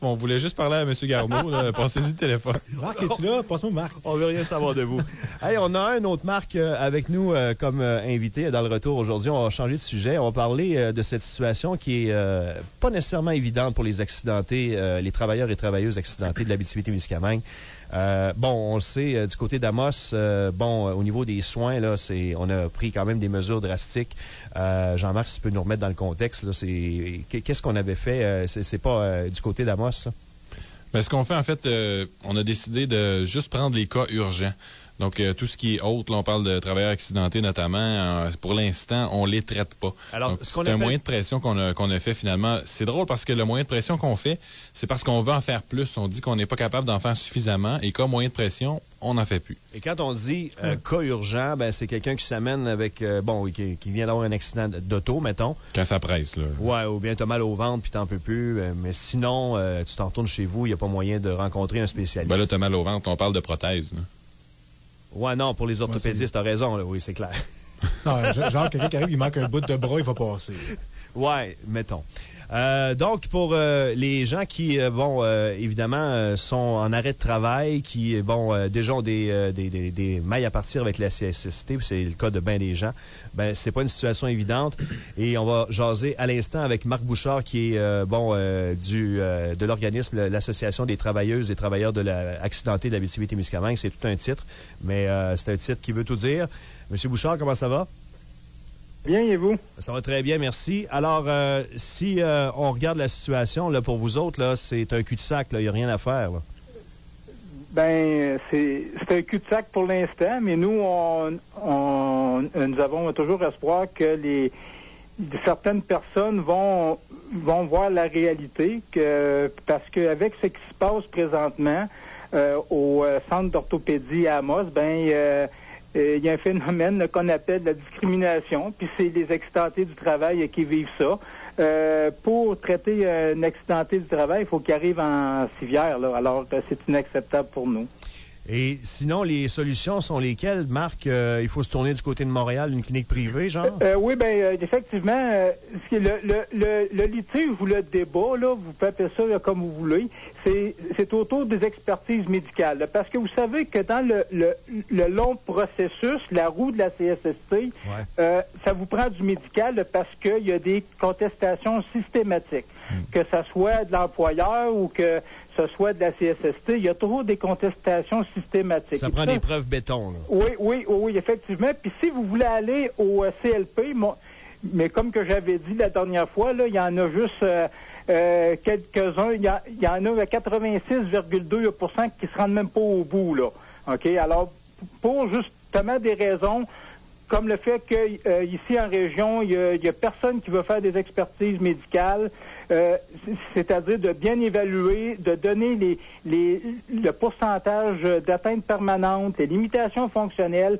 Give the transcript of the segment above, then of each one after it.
On voulait juste parler à M. Garneau. Passez-y le téléphone. Marc, es-tu là? Passe-moi Marc. On veut rien savoir de vous. Hey, on a un autre Marc avec nous comme invité dans le retour aujourd'hui. On va changer de sujet. On va parler de cette situation qui est pas nécessairement évidente pour les accidentés, les travailleurs et travailleuses accidentés de l'Abitibi-Témiscamingue. On le sait, du côté d'Amos, au niveau des soins, là, on a pris quand même des mesures drastiques. Jean-Marc, si tu peux nous remettre dans le contexte, là, qu'est-ce qu'on avait fait? C'est pas du côté d'Amos, là? Ben, ce qu'on fait, en fait, on a décidé de juste prendre les cas urgents. Donc, tout ce qui est autre, là, on parle de travailleurs accidentés notamment, pour l'instant, on les traite pas. Alors, donc, c'est un moyen de pression qu'on a fait finalement. C'est drôle parce que le moyen de pression qu'on fait, c'est parce qu'on veut en faire plus. On dit qu'on n'est pas capable d'en faire suffisamment et comme moyen de pression, on n'en fait plus. Et quand on dit cas urgent, ben c'est quelqu'un qui s'amène avec, qui vient d'avoir un accident d'auto, mettons. Quand ça presse, là. Ouais, ou bien tu as mal au ventre puis t'en peux plus. Mais sinon, tu t'en retournes chez vous, il n'y a pas moyen de rencontrer un spécialiste. Ben là, tu as mal au ventre, on parle de prothèse, là. Ouais, non, pour les orthopédistes, t'as raison, là, oui, c'est clair. Non, genre, quelqu'un qui arrive, il manque un bout de bras, il va passer. Ouais, mettons. Donc, pour les gens qui, évidemment, sont en arrêt de travail, qui, déjà ont des mailles à partir avec la CSST, c'est le cas de bien des gens, ben c'est pas une situation évidente. Et on va jaser à l'instant avec Marc Bouchard, qui est, de l'organisme, l'Association des travailleuses et travailleurs de accidentés de l'Abitibi-Témiscamingue. C'est tout un titre, mais c'est un titre qui veut tout dire. Monsieur Bouchard, comment ça va? Bien, et vous? Ça va très bien, merci. Alors, si on regarde la situation, là, pour vous autres, là, c'est un cul-de-sac, il n'y a rien à faire, là. Ben, c'est un cul-de-sac pour l'instant, mais nous, nous avons toujours espoir que certaines personnes vont voir la réalité, parce qu'avec ce qui se passe présentement au centre d'orthopédie à Amos, il y a un phénomène qu'on appelle la discrimination, puis c'est les accidentés du travail qui vivent ça. Pour traiter un accidenté du travail, il faut qu'il arrive en civière, là. Alors, c'est inacceptable pour nous. Et sinon, les solutions sont lesquelles, Marc? Il faut se tourner du côté de Montréal, une clinique privée, genre? Oui, effectivement, le litige ou le débat, là, vous pouvez appeler ça là, comme vous voulez, c'est autour des expertises médicales. Là, parce que vous savez que dans le long processus, la roue de la CSST, ça vous prend du médical là, parce qu'il y a des contestations systématiques. Que ce soit de l'employeur ou que ce soit de la CSST, il y a toujours des contestations systématiques. Ça prend des preuves béton, là. Oui, effectivement. Puis si vous voulez aller au CLP, mais comme que j'avais dit la dernière fois, là, il y en a juste quelques-uns. Il y en a 86,2% qui se rendent même pas au bout, là. OK? Alors, pour justement des raisons comme le fait que ici en région, il y a personne qui veut faire des expertises médicales, c'est-à-dire de bien évaluer, de donner le pourcentage d'atteinte permanente, les limitations fonctionnelles,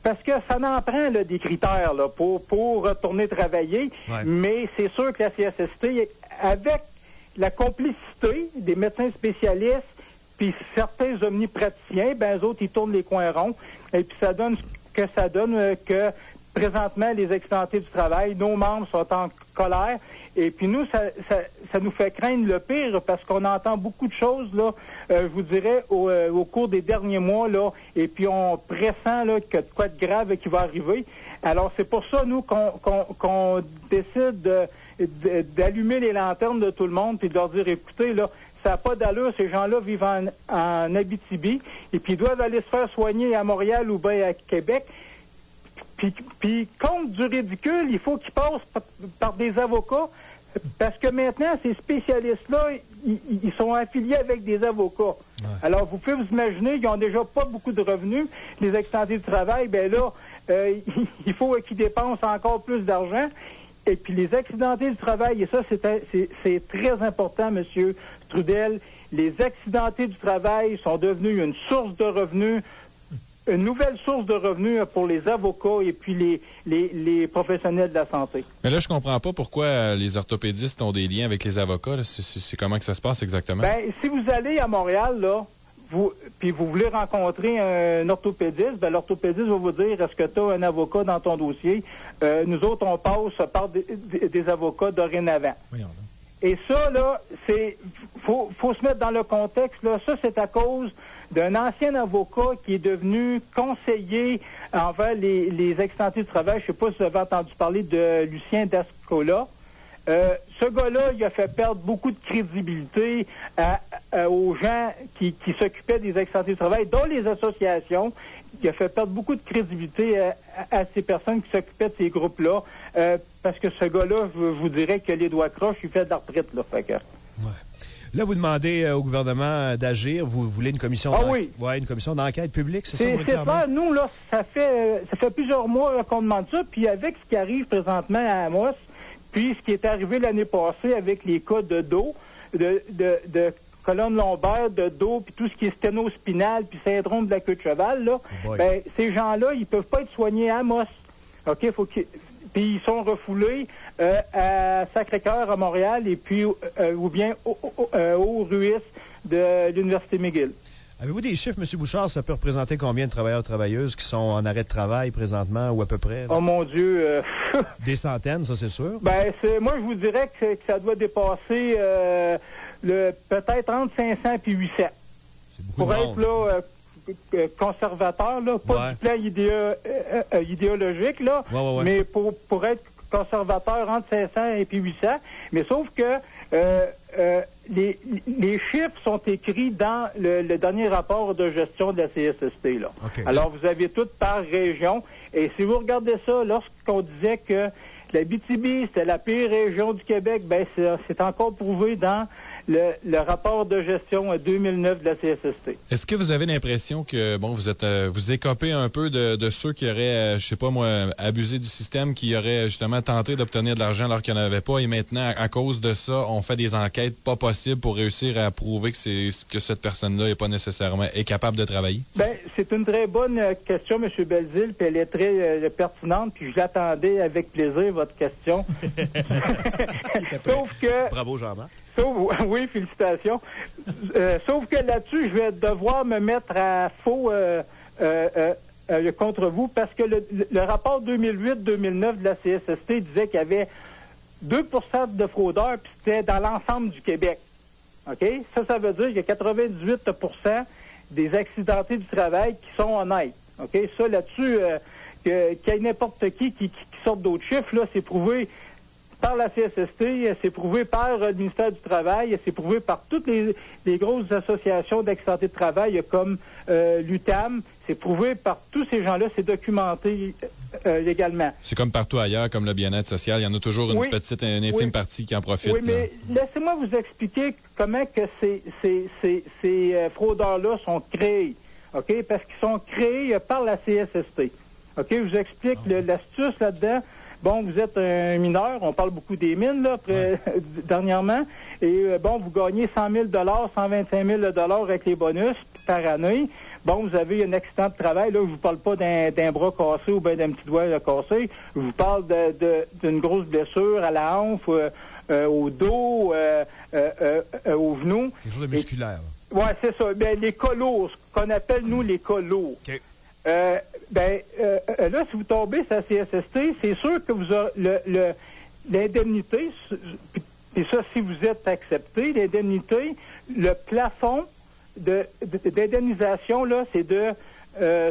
parce que ça en prend là, des critères là, pour retourner travailler, mais c'est sûr que la CSST, avec la complicité des médecins spécialistes, puis certains omnipraticiens, eux autres, ils tournent les coins ronds, et puis ça donne que présentement, les accidentés du travail, nos membres sont en colère. Et puis nous, ça nous fait craindre le pire parce qu'on entend beaucoup de choses, là, je vous dirais, au cours des derniers mois, là, et puis on pressent là, que de quoi de grave qui va arriver. Alors, c'est pour ça, nous, qu'on décide d'allumer les lanternes de tout le monde puis de leur dire, écoutez, là, ça n'a pas d'allure, ces gens-là vivent en Abitibi, et puis ils doivent aller se faire soigner à Montréal ou bien à Québec. Puis compte du ridicule, il faut qu'ils passent par des avocats, parce que maintenant, ces spécialistes-là, ils sont affiliés avec des avocats. Ouais. Alors, vous pouvez vous imaginer, ils n'ont déjà pas beaucoup de revenus, les accidentés du travail, il faut qu'ils dépensent encore plus d'argent. Et puis les accidentés du travail, et ça, c'est très important, M. Trudel, les accidentés du travail sont devenus une source de revenus, une nouvelle source de revenus pour les avocats et puis les professionnels de la santé. Mais là, je comprends pas pourquoi les orthopédistes ont des liens avec les avocats. Là. C'est comment que ça se passe exactement? Si vous allez à Montréal, là, puis vous voulez rencontrer un orthopédiste, l'orthopédiste va vous dire, est-ce que tu as un avocat dans ton dossier? Nous autres, on passe par des avocats dorénavant. Et ça, là, faut se mettre dans le contexte, là. Ça, c'est à cause d'un ancien avocat qui est devenu conseiller envers les accidentés du travail. Je ne sais pas si vous avez entendu parler de Lucien Dascola. Ce gars-là, il a fait perdre beaucoup de crédibilité aux gens qui s'occupaient des accidentés du travail, dont les associations. Il a fait perdre beaucoup de crédibilité à ces personnes qui s'occupaient de ces groupes-là, parce que ce gars-là, je vous dirais que les doigts croches, il fait de la retraite, là. Fait que... Ouais. Là, vous demandez au gouvernement d'agir. Vous voulez une commission une commission d'enquête publique, c'est ça? C'est ça. Nous, là, ça fait plusieurs mois qu'on demande ça, puis avec ce qui arrive présentement à Amos, puis ce qui est arrivé l'année passée avec les cas de dos, de colonne lombaire, de dos, puis tout ce qui est sténospinal, puis syndrome de la queue de cheval, là, ben, ces gens-là, ils peuvent pas être soignés à Amos. OK? Puis ils sont refoulés à Sacré-Cœur, à Montréal, et puis ou bien au RUIS de l'Université McGill. Avez-vous des chiffres, M. Bouchard? Ça peut représenter combien de travailleurs-travailleuses qui sont en arrêt de travail présentement, ou à peu près? Là? Oh mon Dieu! Des centaines, ça, c'est sûr? Ben, moi, je vous dirais que ça doit dépasser peut-être entre 500 et 800. C'est beaucoup pour de être monde. là, conservateur, là, pas du plan idéologique, là, mais pour être conservateur entre 500 et puis 800. Mais sauf que les chiffres sont écrits dans le dernier rapport de gestion de la CSST. Là. Okay. Alors, vous avez tout par région. Et si vous regardez ça, lorsqu'on disait que l'Abitibi, c'était la pire région du Québec, ben c'est encore prouvé dans le rapport de gestion 2009 de la CSST. Est-ce que vous avez l'impression que, bon, vous écopez un peu de ceux qui auraient, je sais pas moi, abusé du système, qui auraient justement tenté d'obtenir de l'argent alors qu'il n'y en avait pas, et maintenant, à cause de ça, on fait des enquêtes pas possibles pour réussir à prouver que cette personne-là n'est pas nécessairement capable de travailler? Ben, c'est une très bonne question, M. Belzile, puis elle est très pertinente, puis je l'attendais avec plaisir, votre question. Sauf que... Bravo, Jean-Marc. Oui, félicitations. Sauf que là-dessus, je vais devoir me mettre à faux contre vous, parce que le rapport 2008-2009 de la CSST disait qu'il y avait 2 % de fraudeurs, puis c'était dans l'ensemble du Québec. OK? Ça veut dire qu'il y a 98 % des accidentés du travail qui sont honnêtes. OK? Ça, là-dessus, qu'il y ait n'importe qui sorte d'autres chiffres, là, c'est prouvé par la CSST, c'est prouvé par le ministère du Travail, c'est prouvé par toutes les grosses associations d'accidentés de travail comme l'UTAM, c'est prouvé par tous ces gens-là, c'est documenté légalement. C'est comme partout ailleurs, comme le bien-être social, il y en a toujours une infime partie qui en profite. Oui, mais laissez-moi vous expliquer comment que ces fraudeurs-là sont créés, OK? Parce qu'ils sont créés par la CSST. OK? Je vous explique l'astuce là-dedans. Bon, vous êtes un mineur, on parle beaucoup des mines, là, dernièrement, et vous gagnez 100 000 125 000 avec les bonus par année. Bon, vous avez un accident de travail, là, je vous parle pas d'un bras cassé ou bien d'un petit doigt cassé, je vous parle d'une grosse blessure à la hanche, au dos, au genou. Quelque chose de musculaire. Oui, c'est ça. Ben, les cas lourds, ce qu'on appelle, nous, les cas lourds. Okay. Là, si vous tombez sur la CSST, c'est sûr que vous aurez l'indemnité, et ça, si vous êtes accepté, l'indemnité, le plafond d'indemnisation, là, c'est de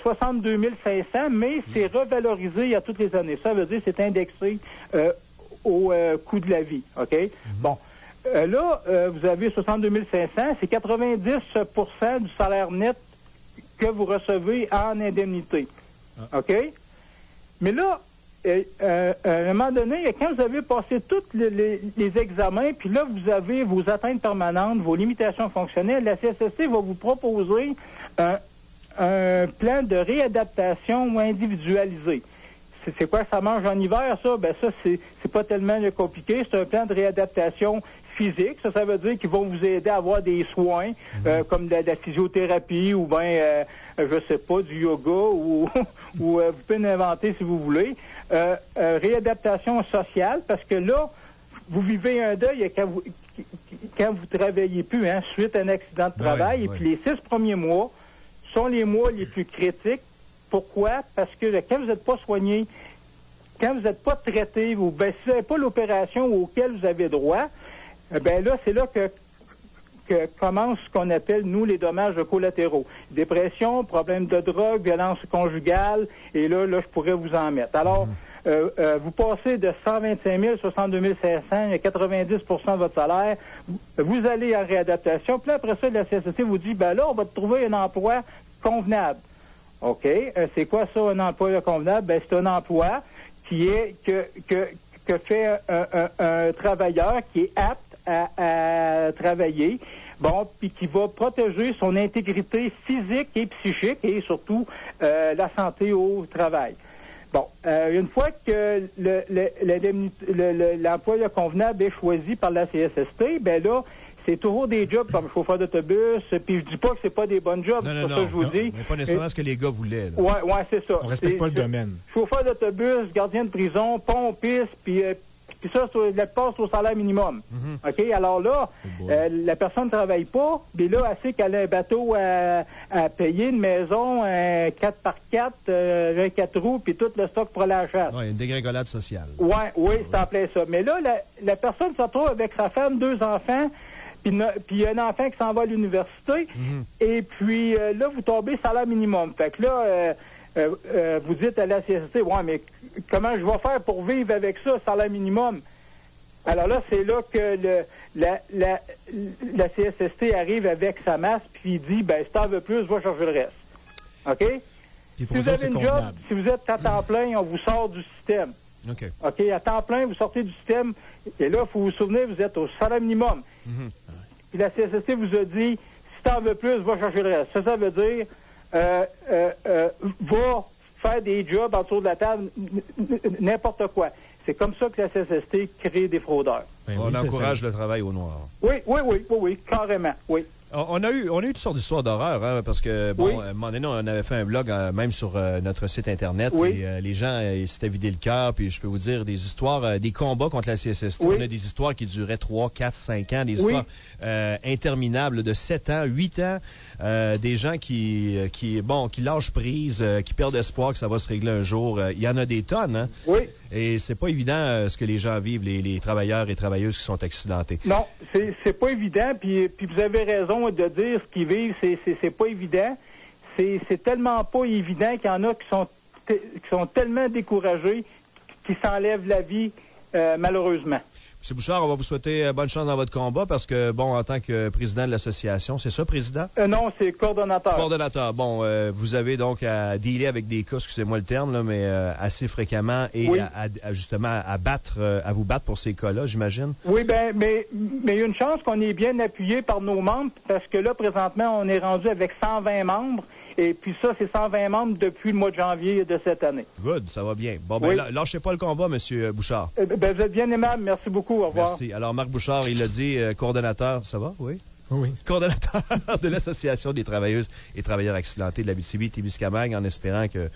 62 500, mais c'est revalorisé à toutes les années. Ça veut dire que c'est indexé au coût de la vie. OK? Bon. Là, vous avez 62 500, c'est 90 % du salaire net que vous recevez en indemnité. OK? Mais là, à un moment donné, quand vous avez passé tous les examens, puis là, vous avez vos atteintes permanentes, vos limitations fonctionnelles, la CSST va vous proposer un plan de réadaptation individualisé. C'est quoi ça mange en hiver, ça? Ben ça, c'est pas tellement compliqué. C'est un plan de réadaptation physique. Ça veut dire qu'ils vont vous aider à avoir des soins, comme de la physiothérapie ou bien, je sais pas, du yoga ou vous pouvez inventer si vous voulez. Réadaptation sociale, parce que là, vous vivez un deuil quand vous travaillez plus, hein, suite à un accident de travail. Et puis les 6 premiers mois sont les mois les plus critiques. Pourquoi? Parce que quand vous n'êtes pas soigné, quand vous n'êtes pas traité, si vous n'avez pas l'opération auquel vous avez droit, Ben là, c'est là que commence ce qu'on appelle, nous, les dommages collatéraux. Dépression, problème de drogue, violence conjugale, et là, je pourrais vous en mettre. Alors, vous passez de 125 000, 62 500 à 90 de votre salaire, vous allez en réadaptation, puis là, après ça, la CSST vous dit, ben là, on va te trouver un emploi convenable. OK, c'est quoi ça, un emploi convenable? Ben, c'est un emploi qui est que fait un travailleur qui est apte à travailler, bon, puis qui va protéger son intégrité physique et psychique et surtout la santé au travail. Bon, une fois que l'emploi convenable est choisi par la CSST, ben là, c'est toujours des jobs comme chauffeur d'autobus, puis je dis pas que c'est pas des bons jobs, c'est pour ça que je vous dis. Mais pas nécessairement ce que les gars voulaient. Là. Ouais, c'est ça. On respecte pas le domaine. Chauffeur d'autobus, gardien de prison, pompiste, puis ça, la passe au salaire minimum. OK? Alors là, la personne ne travaille pas, puis là, elle sait qu'elle a un bateau à payer, une maison, un 4x4, un 4 roues, puis tout le stock pour aller à la chasse. Oui, une dégringolade sociale. Oui, c'est en plein ça. Mais là, la personne se retrouve avec sa femme, 2 enfants, puis un enfant qui s'en va à l'université, et puis là, vous tombez salaire minimum. Fait que là... vous dites à la CSST, ouais, mais comment je vais faire pour vivre avec ça, salaire minimum? Alors là, c'est là que la CSST arrive avec sa masse, puis il dit, ben, si t'en veux plus, va chercher le reste. OK? Si vous avez une job, si vous êtes à temps plein, on vous sort du système. OK. OK, à temps plein, vous sortez du système, et là, il faut vous souvenir, vous êtes au salaire minimum. Puis la CSST vous a dit, si t'en veux plus, va chercher le reste. Ça veut dire... va faire des jobs en dessous de la table, n'importe quoi. C'est comme ça que la CSST crée des fraudeurs. Ben on encourage le travail au noir. Oui, carrément, oui. On a eu toutes sortes d'histoires d'horreur, hein, parce que, bon, à un moment donné, on avait fait un blog même sur notre site Internet, et les gens s'étaient vidé le cœur, puis je peux vous dire des histoires, des combats contre la CSST. On a des histoires qui duraient 3, 4, 5 ans, des histoires interminables de 7 ans, 8 ans, des gens qui lâchent prise, qui perdent espoir que ça va se régler un jour. Il y en a des tonnes, hein? Oui. Et c'est pas évident ce que les gens vivent, les travailleurs et travailleuses qui sont accidentés. Non, c'est pas évident, puis vous avez raison de dire ce qu'ils vivent, c'est pas évident. C'est tellement pas évident qu'il y en a qui sont tellement découragés qu'ils s'enlèvent la vie, malheureusement. M. Bouchard, on va vous souhaiter bonne chance dans votre combat parce que, bon, en tant que président de l'association, c'est ça, président? Non, c'est coordonnateur. Coordonnateur. Bon, vous avez donc à dealer avec des cas, excusez-moi le terme, là, mais assez fréquemment et justement à vous battre pour ces cas-là, j'imagine? Oui, mais il y a une chance qu'on est bien appuyé par nos membres parce que là, présentement, on est rendu avec 120 membres. Et puis ça, c'est 120 membres depuis le mois de janvier de cette année. Good, ça va bien. Bon, ben, lâchez pas le combat, M. Bouchard. Ben, vous êtes bien aimable. Merci beaucoup. Au revoir. Merci. Alors, Marc Bouchard, il a dit, coordonnateur, ça va? Oui? Oui. Coordonnateur de l'Association des travailleuses et travailleurs accidentés de l'Abitibi-Témiscamingue, en espérant que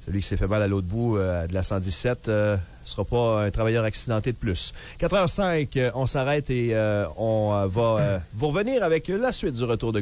celui qui s'est fait mal à l'autre bout de la 117 ne sera pas un travailleur accidenté de plus. 4h05, on s'arrête et on va vous revenir avec la suite du retour de